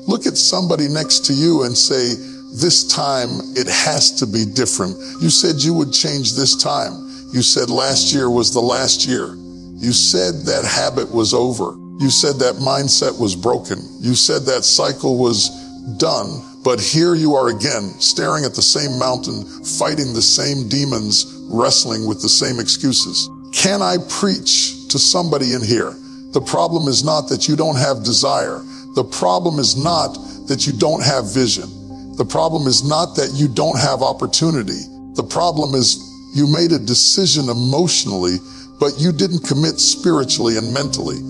Look at somebody next to you and say, this time it has to be different. You said you would change this time. You said last year was the last year. You said that habit was over. You said that mindset was broken. You said that cycle was done. But here you are again, staring at the same mountain, fighting the same demons, wrestling with the same excuses. Can I preach to somebody in here? The problem is not that you don't have desire. The problem is not that you don't have vision. The problem is not that you don't have opportunity. The problem is you made a decision emotionally, but you didn't commit spiritually and mentally.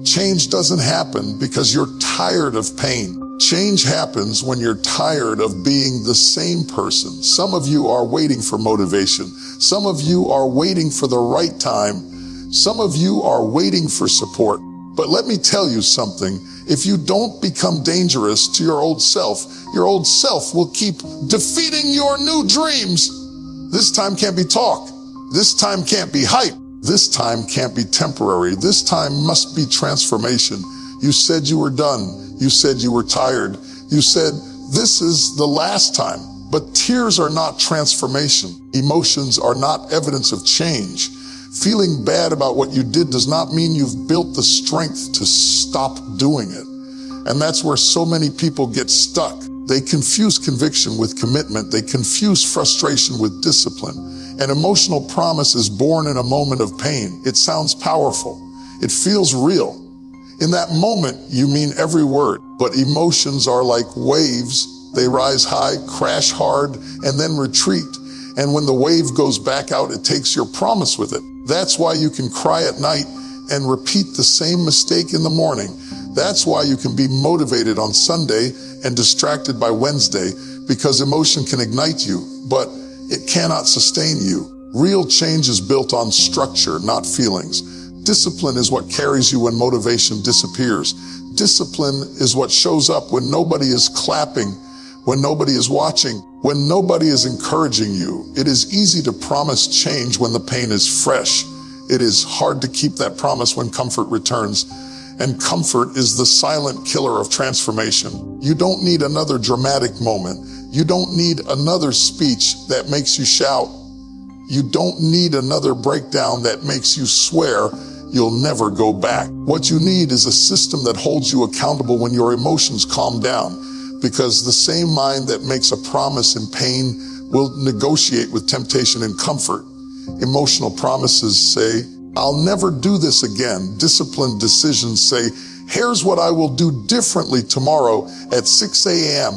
Change doesn't happen because you're tired of pain. Change happens when you're tired of being the same person. Some of you are waiting for motivation. Some of you are waiting for the right time. Some of you are waiting for support. But let me tell you something. If you don't become dangerous to your old self will keep defeating your new dreams. This time can't be talk. This time can't be hype. This time can't be temporary. This time must be transformation. You said you were done. You said you were tired. You said this is the last time. But tears are not transformation. Emotions are not evidence of change. Feeling bad about what you did does not mean you've built the strength to stop doing it. And that's where so many people get stuck. They confuse conviction with commitment. They confuse frustration with discipline. An emotional promise is born in a moment of pain. It sounds powerful. It feels real. In that moment, you mean every word. But emotions are like waves. They rise high, crash hard, and then retreat. And when the wave goes back out, it takes your promise with it. That's why you can cry at night and repeat the same mistake in the morning. That's why you can be motivated on Sunday and distracted by Wednesday, because emotion can ignite you, but it cannot sustain you. Real change is built on structure, not feelings. Discipline is what carries you when motivation disappears. Discipline is what shows up when nobody is clapping, when nobody is watching, when nobody is encouraging you. It is easy to promise change when the pain is fresh. It is hard to keep that promise when comfort returns. And comfort is the silent killer of transformation. You don't need another dramatic moment. You don't need another speech that makes you shout. You don't need another breakdown that makes you swear you'll never go back. What you need is a system that holds you accountable when your emotions calm down, because the same mind that makes a promise in pain will negotiate with temptation in comfort. Emotional promises say, I'll never do this again. Disciplined decisions say, here's what I will do differently tomorrow at 6 a.m.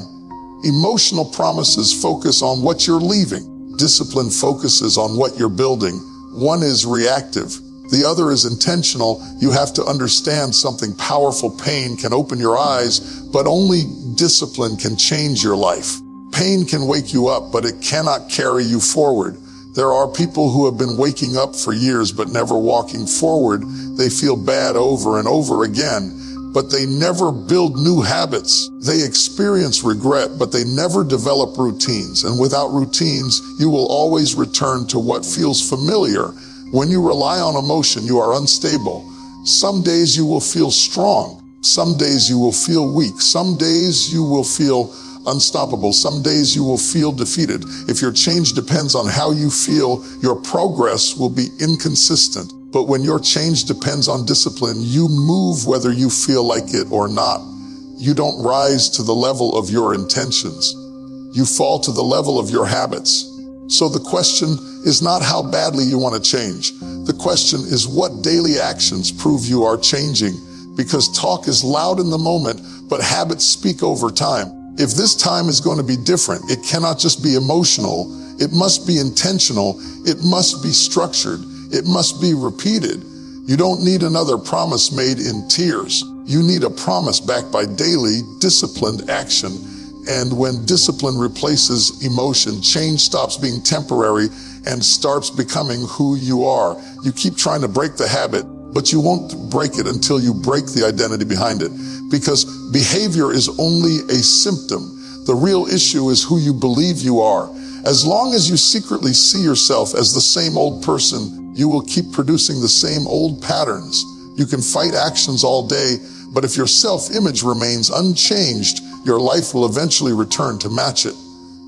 Emotional promises focus on what you're leaving. Discipline focuses on what you're building. One is reactive. The other is intentional. You have to understand something powerful. Pain can open your eyes, but only discipline can change your life. Pain can wake you up, but it cannot carry you forward. There are people who have been waking up for years but never walking forward. They feel bad over and over again, but they never build new habits. They experience regret, but they never develop routines. And without routines, you will always return to what feels familiar. When you rely on emotion, you are unstable. Some days you will feel strong. Some days you will feel weak. Some days you will feel unstoppable. Some days you will feel defeated. If your change depends on how you feel, your progress will be inconsistent. But when your change depends on discipline, you move whether you feel like it or not. You don't rise to the level of your intentions. You fall to the level of your habits. So the question is not how badly you want to change. The question is what daily actions prove you are changing, because talk is loud in the moment, but habits speak over time. If this time is going to be different, it cannot just be emotional. It must be intentional. It must be structured. It must be repeated. You don't need another promise made in tears. You need a promise backed by daily, disciplined action. And when discipline replaces emotion, change stops being temporary and starts becoming who you are. You keep trying to break the habit, but you won't break it until you break the identity behind it, because behavior is only a symptom. The real issue is who you believe you are. As long as you secretly see yourself as the same old person, you will keep producing the same old patterns. You can fight actions all day, But if your self-image remains unchanged, your life will eventually return to match it.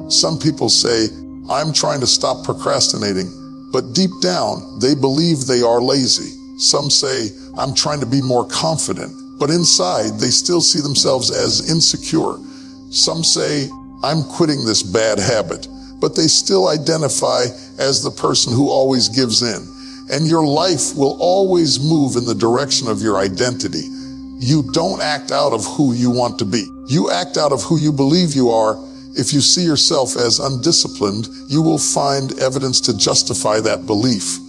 Some people say, I'm trying to stop procrastinating, but deep down, they believe they are lazy. Some say, I'm trying to be more confident, but inside, they still see themselves as insecure. Some say, I'm quitting this bad habit, but they still identify as the person who always gives in. And your life will always move in the direction of your identity. You don't act out of who you want to be. You act out of who you believe you are. If you see yourself as undisciplined, you will find evidence to justify that belief.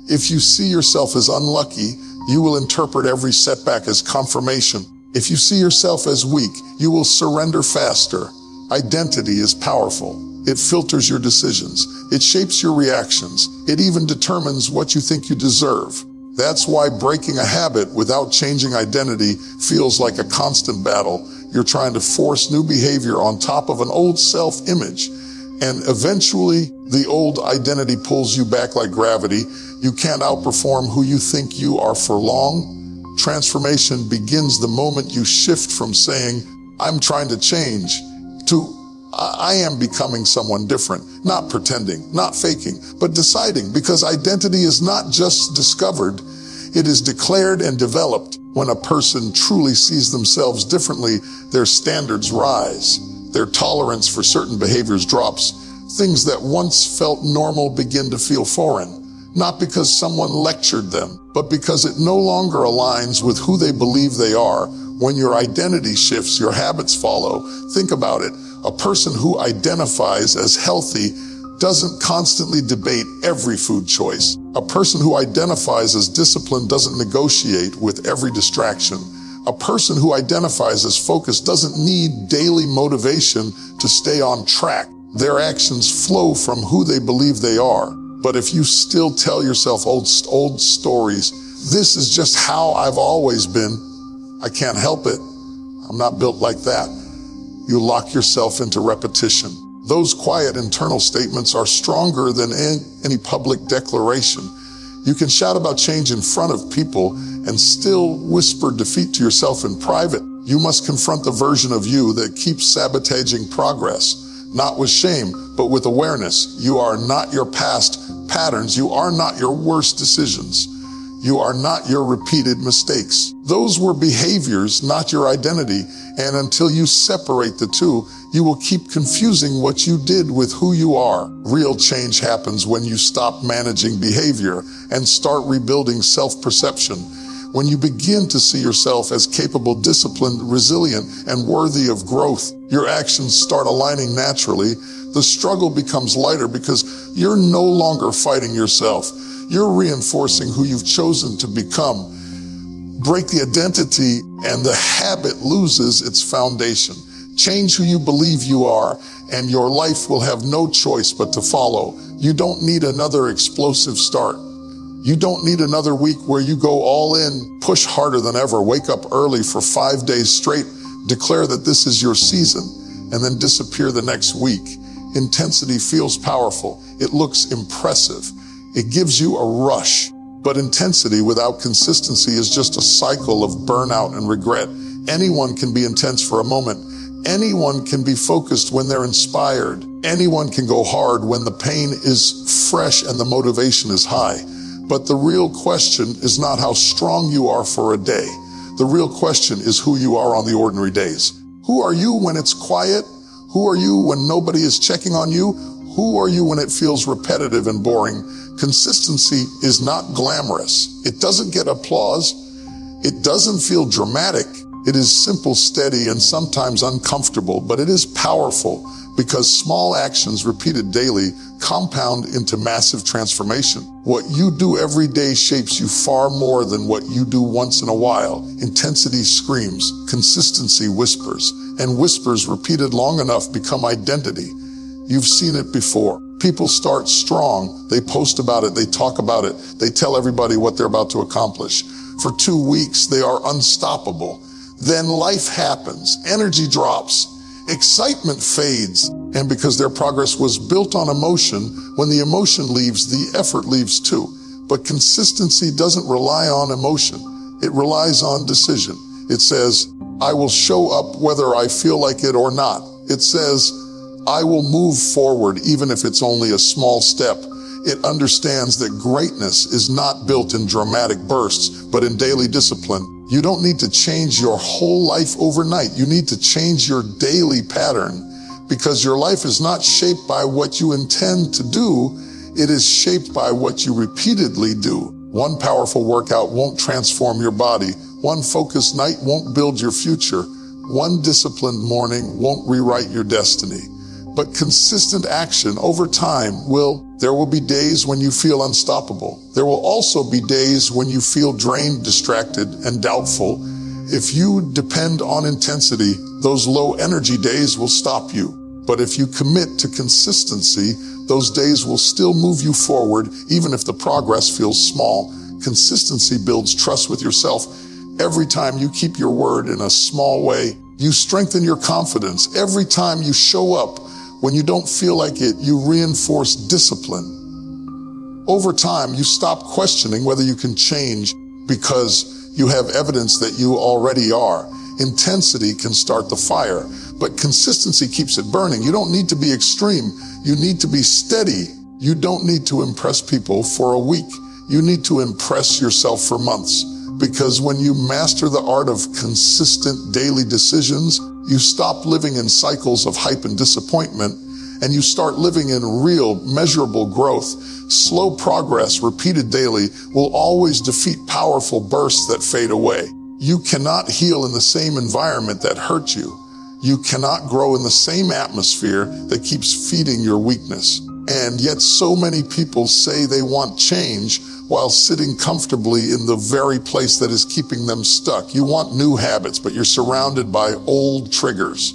If you see yourself as unlucky, you will interpret every setback as confirmation. If you see yourself as weak, you will surrender faster. Identity is powerful. It filters your decisions. It shapes your reactions. It even determines what you think you deserve. That's why breaking a habit without changing identity feels like a constant battle. You're trying to force new behavior on top of an old self-image. And eventually, the old identity pulls you back like gravity. You can't outperform who you think you are for long. Transformation begins the moment you shift from saying, I'm trying to change, to I am becoming someone different, not pretending, not faking, but deciding, because identity is not just discovered, it is declared and developed. When a person truly sees themselves differently, their standards rise, their tolerance for certain behaviors drops. Things that once felt normal begin to feel foreign, not because someone lectured them, but because it no longer aligns with who they believe they are. When your identity shifts, your habits follow. Think about it. A person who identifies as healthy doesn't constantly debate every food choice. A person who identifies as disciplined doesn't negotiate with every distraction. A person who identifies as focused doesn't need daily motivation to stay on track. Their actions flow from who they believe they are. But if you still tell yourself old stories, this is just how I've always been, I can't help it, I'm not built like that, you lock yourself into repetition. Those quiet internal statements are stronger than any public declaration. You can shout about change in front of people and still whisper defeat to yourself in private. You must confront the version of you that keeps sabotaging progress, not with shame, but with awareness. You are not your past patterns. You are not your worst decisions. You are not your repeated mistakes. Those were behaviors, not your identity. And until you separate the two, you will keep confusing what you did with who you are. Real change happens when you stop managing behavior and start rebuilding self-perception. When you begin to see yourself as capable, disciplined, resilient, and worthy of growth, your actions start aligning naturally. The struggle becomes lighter because you're no longer fighting yourself. You're reinforcing who you've chosen to become. Break the identity and the habit loses its foundation. Change who you believe you are, and your life will have no choice but to follow. You don't need another explosive start. You don't need another week where you go all in, push harder than ever, wake up early for 5 days straight, declare that this is your season, and then disappear the next week. Intensity feels powerful. It looks impressive. It gives you a rush. But intensity without consistency is just a cycle of burnout and regret. Anyone can be intense for a moment. Anyone can be focused when they're inspired. Anyone can go hard when the pain is fresh and the motivation is high. But the real question is not how strong you are for a day. The real question is who you are on the ordinary days. Who are you when it's quiet? Who are you when nobody is checking on you? Who are you when it feels repetitive and boring? Consistency is not glamorous. It doesn't get applause. It doesn't feel dramatic. It is simple, steady, and sometimes uncomfortable, but it is powerful because small actions repeated daily compound into massive transformation. What you do every day shapes you far more than what you do once in a while. Intensity screams, consistency whispers, and whispers repeated long enough become identity. You've seen it before. People start strong. They post about it. They talk about it. They tell everybody what they're about to accomplish. For 2 weeks, they are unstoppable. Then life happens. Energy drops. Excitement fades. And because their progress was built on emotion, when the emotion leaves, the effort leaves too. But consistency doesn't rely on emotion. It relies on decision. It says, I will show up whether I feel like it or not. It says, I will move forward even if it's only a small step. It understands that greatness is not built in dramatic bursts, but in daily discipline. You don't need to change your whole life overnight. You need to change your daily pattern, because your life is not shaped by what you intend to do. It is shaped by what you repeatedly do. One powerful workout won't transform your body. One focused night won't build your future. One disciplined morning won't rewrite your destiny. But consistent action over time there will be days when you feel unstoppable. There will also be days when you feel drained, distracted, and doubtful. If you depend on intensity, those low energy days will stop you. But if you commit to consistency, those days will still move you forward, even if the progress feels small. Consistency builds trust with yourself. Every time you keep your word in a small way, you strengthen your confidence. Every time you show up when you don't feel like it, you reinforce discipline. Over time, you stop questioning whether you can change because you have evidence that you already are. Intensity can start the fire, but consistency keeps it burning. You don't need to be extreme. You need to be steady. You don't need to impress people for a week. You need to impress yourself for months. Because when you master the art of consistent daily decisions, you stop living in cycles of hype and disappointment, and you start living in real, measurable growth. Slow progress, repeated daily, will always defeat powerful bursts that fade away. You cannot heal in the same environment that hurt you. You cannot grow in the same atmosphere that keeps feeding your weakness. And yet so many people say they want change while sitting comfortably in the very place that is keeping them stuck. You want new habits, but you're surrounded by old triggers.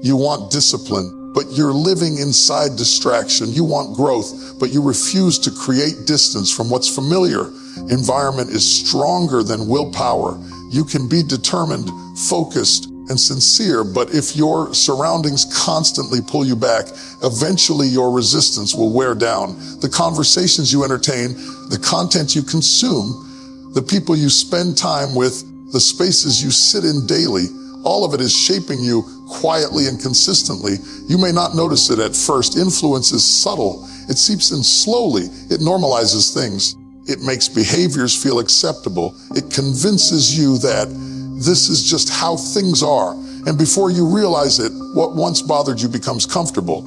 You want discipline, but you're living inside distraction. You want growth, but you refuse to create distance from what's familiar. Environment is stronger than willpower. You can be determined, focused, and sincere, but if your surroundings constantly pull you back, eventually your resistance will wear down. The conversations you entertain, the content you consume, the people you spend time with, the spaces you sit in daily, all of it is shaping you quietly and consistently. You may not notice it at first. Influence is subtle. It seeps in slowly. It normalizes things. It makes behaviors feel acceptable. It convinces you that this is just how things are. And before you realize it, what once bothered you becomes comfortable.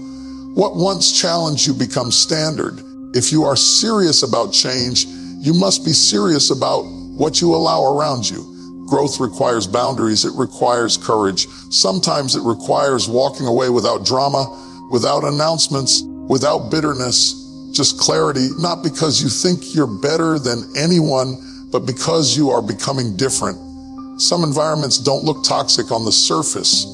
What once challenged you becomes standard. If you are serious about change, you must be serious about what you allow around you. Growth requires boundaries. It requires courage. Sometimes it requires walking away without drama, without announcements, without bitterness, just clarity, not because you think you're better than anyone, but because you are becoming different. Some environments don't look toxic on the surface.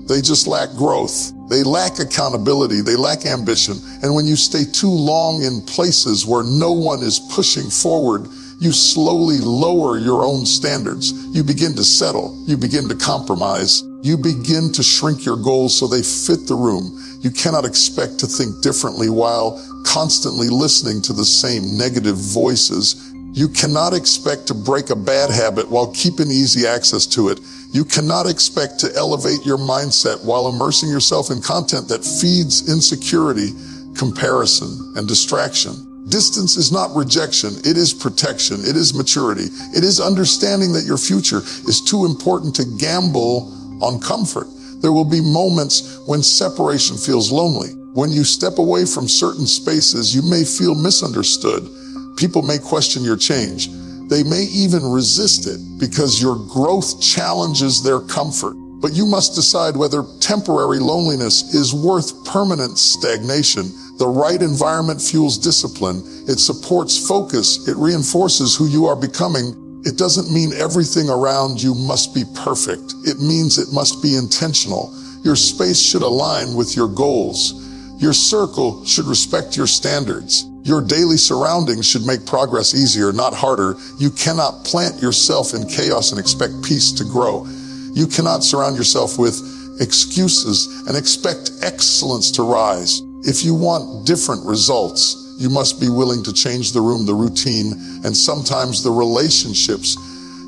They just lack growth. They lack accountability. They lack ambition. And when you stay too long in places where no one is pushing forward, you slowly lower your own standards. You begin to settle. You begin to compromise. You begin to shrink your goals so they fit the room. You cannot expect to think differently while constantly listening to the same negative voices. You cannot expect to break a bad habit while keeping easy access to it. You cannot expect to elevate your mindset while immersing yourself in content that feeds insecurity, comparison, and distraction. Distance is not rejection. It is protection. It is maturity. It is understanding that your future is too important to gamble on comfort. There will be moments when separation feels lonely. When you step away from certain spaces, you may feel misunderstood. People may question your change. They may even resist it because your growth challenges their comfort. But you must decide whether temporary loneliness is worth permanent stagnation. The right environment fuels discipline. It supports focus. It reinforces who you are becoming. It doesn't mean everything around you must be perfect. It means it must be intentional. Your space should align with your goals. Your circle should respect your standards. Your daily surroundings should make progress easier, not harder. You cannot plant yourself in chaos and expect peace to grow. You cannot surround yourself with excuses and expect excellence to rise. If you want different results, you must be willing to change the room, the routine, and sometimes the relationships.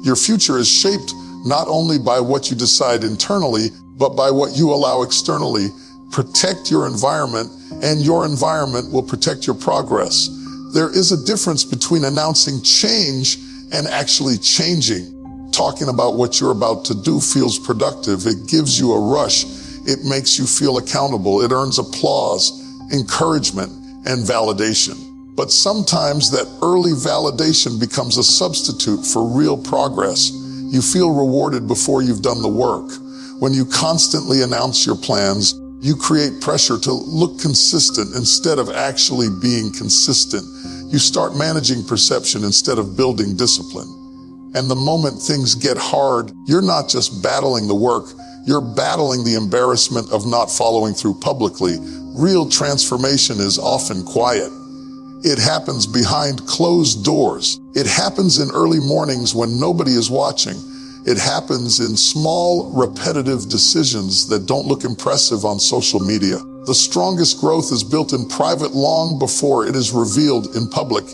Your future is shaped not only by what you decide internally, but by what you allow externally. Protect your environment, and your environment will protect your progress. There is a difference between announcing change and actually changing. Talking about what you're about to do feels productive. It gives you a rush. It makes you feel accountable. It earns applause, encouragement, and validation. But sometimes that early validation becomes a substitute for real progress. You feel rewarded before you've done the work. When you constantly announce your plans, you create pressure to look consistent instead of actually being consistent. You start managing perception instead of building discipline. And the moment things get hard, you're not just battling the work, you're battling the embarrassment of not following through publicly. Real transformation is often quiet. It happens behind closed doors. It happens in early mornings when nobody is watching. It happens in small, repetitive decisions that don't look impressive on social media. The strongest growth is built in private long before it is revealed in public.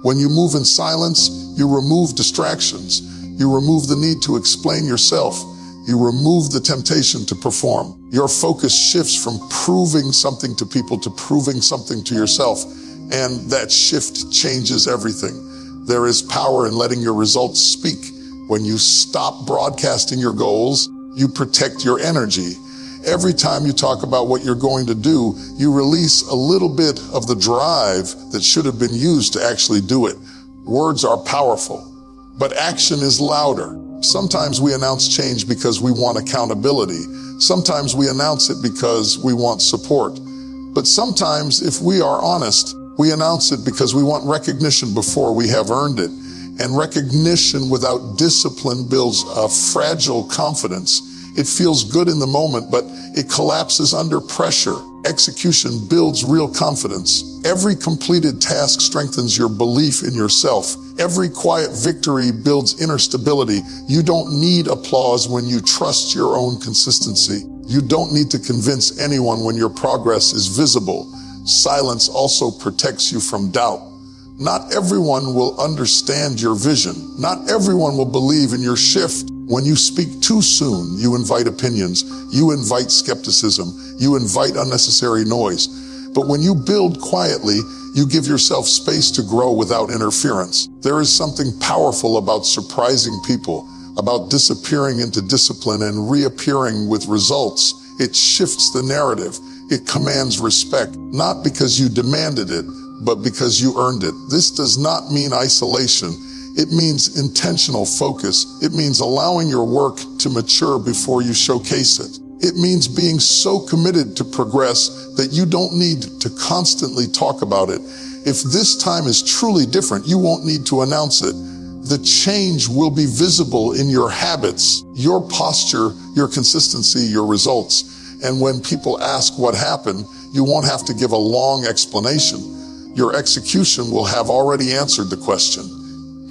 When you move in silence, you remove distractions. You remove the need to explain yourself. You remove the temptation to perform. Your focus shifts from proving something to people to proving something to yourself. And that shift changes everything. There is power in letting your results speak. When you stop broadcasting your goals, you protect your energy. Every time you talk about what you're going to do, you release a little bit of the drive that should have been used to actually do it. Words are powerful, but action is louder. Sometimes we announce change because we want accountability. Sometimes we announce it because we want support. But sometimes, if we are honest, we announce it because we want recognition before we have earned it. And recognition without discipline builds a fragile confidence. It feels good in the moment, but it collapses under pressure. Execution builds real confidence. Every completed task strengthens your belief in yourself. Every quiet victory builds inner stability. You don't need applause when you trust your own consistency. You don't need to convince anyone when your progress is visible. Silence also protects you from doubt. Not everyone will understand your vision. Not everyone will believe in your shift. When you speak too soon, you invite opinions, you invite skepticism, you invite unnecessary noise. But when you build quietly, you give yourself space to grow without interference. There is something powerful about surprising people, about disappearing into discipline and reappearing with results. It shifts the narrative. It commands respect, not because you demanded it, but because you earned it. This does not mean isolation. It means intentional focus. It means allowing your work to mature before you showcase it. It means being so committed to progress that you don't need to constantly talk about it. If this time is truly different, you won't need to announce it. The change will be visible in your habits, your posture, your consistency, your results. And when people ask what happened, you won't have to give a long explanation. Your execution will have already answered the question.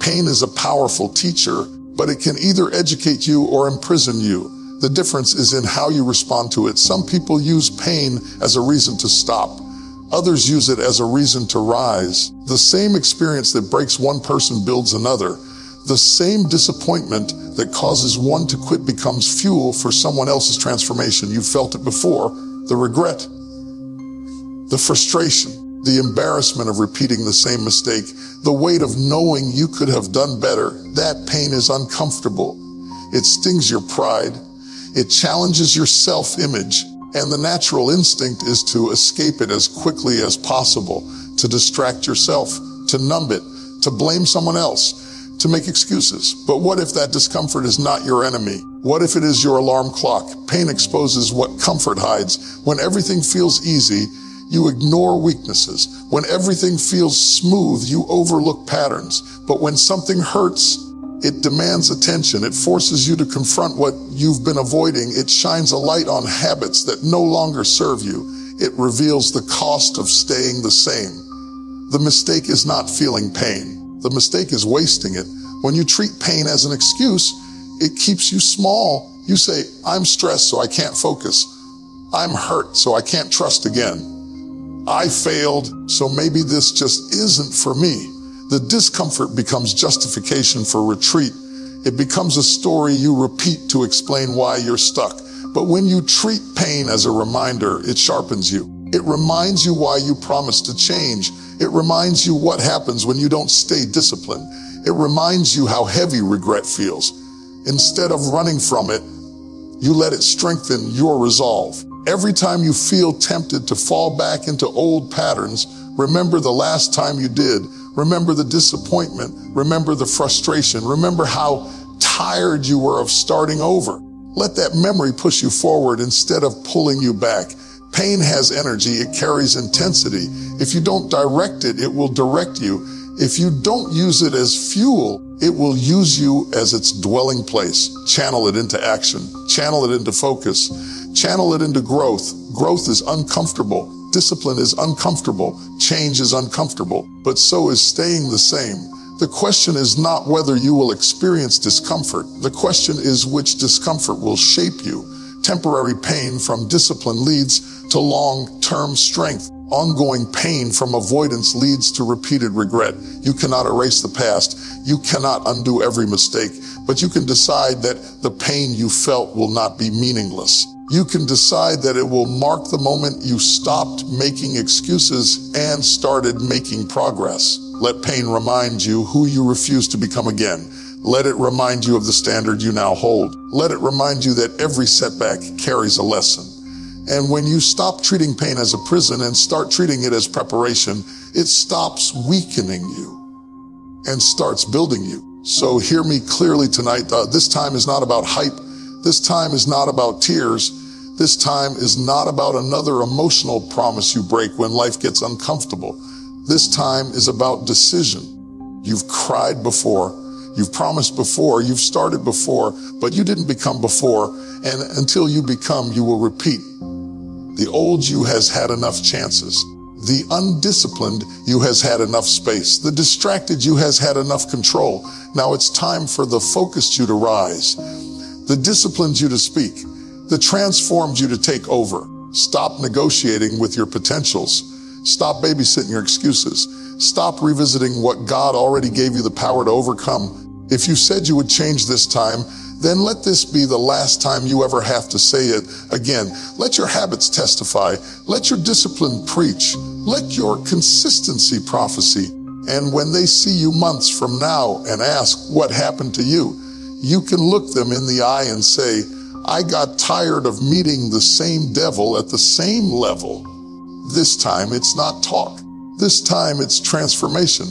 Pain is a powerful teacher, but it can either educate you or imprison you. The difference is in how you respond to it. Some people use pain as a reason to stop. Others use it as a reason to rise. The same experience that breaks one person builds another. The same disappointment that causes one to quit becomes fuel for someone else's transformation. You felt it before. The regret, the frustration, the embarrassment of repeating the same mistake, the weight of knowing you could have done better. That pain is uncomfortable. It stings your pride. It challenges your self-image. And the natural instinct is to escape it as quickly as possible, to distract yourself, to numb it, to blame someone else, to make excuses. But what if that discomfort is not your enemy? What if it is your alarm clock? Pain exposes what comfort hides. When everything feels easy, you ignore weaknesses. When everything feels smooth, you overlook patterns. But when something hurts, it demands attention. It forces you to confront what you've been avoiding. It shines a light on habits that no longer serve you. It reveals the cost of staying the same. The mistake is not feeling pain. The mistake is wasting it. When you treat pain as an excuse, it keeps you small. You say, I'm stressed, so I can't focus. I'm hurt, so I can't trust again. I failed, so maybe this just isn't for me. The discomfort becomes justification for retreat. It becomes a story you repeat to explain why you're stuck. But when you treat pain as a reminder, it sharpens you. It reminds you why you promised to change. It reminds you what happens when you don't stay disciplined. It reminds you how heavy regret feels. Instead of running from it, you let it strengthen your resolve. Every time you feel tempted to fall back into old patterns, remember the last time you did. Remember the disappointment. Remember the frustration. Remember how tired you were of starting over. Let that memory push you forward instead of pulling you back. Pain has energy. It carries intensity. If you don't direct it, it will direct you. If you don't use it as fuel, it will use you as its dwelling place. Channel it into action. Channel it into focus. Channel it into growth. Growth is uncomfortable. Discipline is uncomfortable. Change is uncomfortable. But so is staying the same. The question is not whether you will experience discomfort. The question is which discomfort will shape you. Temporary pain from discipline leads to long-term strength. Ongoing pain from avoidance leads to repeated regret. You cannot erase the past. You cannot undo every mistake, but you can decide that the pain you felt will not be meaningless. You can decide that it will mark the moment you stopped making excuses and started making progress. Let pain remind you who you refuse to become again. Let it remind you of the standard you now hold. Let it remind you that every setback carries a lesson. And when you stop treating pain as a prison and start treating it as preparation, it stops weakening you and starts building you. So hear me clearly tonight. This time is not about hype. This time is not about tears. This time is not about another emotional promise you break when life gets uncomfortable. This time is about decision. You've cried before. You've promised before. You've started before, but you didn't become before. And until you become, you will repeat. The old you has had enough chances. The undisciplined you has had enough space. The distracted you has had enough control. Now it's time for the focused you to rise. The disciplined you to speak. The transformed you to take over. Stop negotiating with your potentials. Stop babysitting your excuses. Stop revisiting what God already gave you the power to overcome. If you said you would change this time, then let this be the last time you ever have to say it again. Let your habits testify. Let your discipline preach. Let your consistency prophesy. And when they see you months from now and ask what happened to you, you can look them in the eye and say, I got tired of meeting the same devil at the same level. This time it's not talk. This time it's transformation.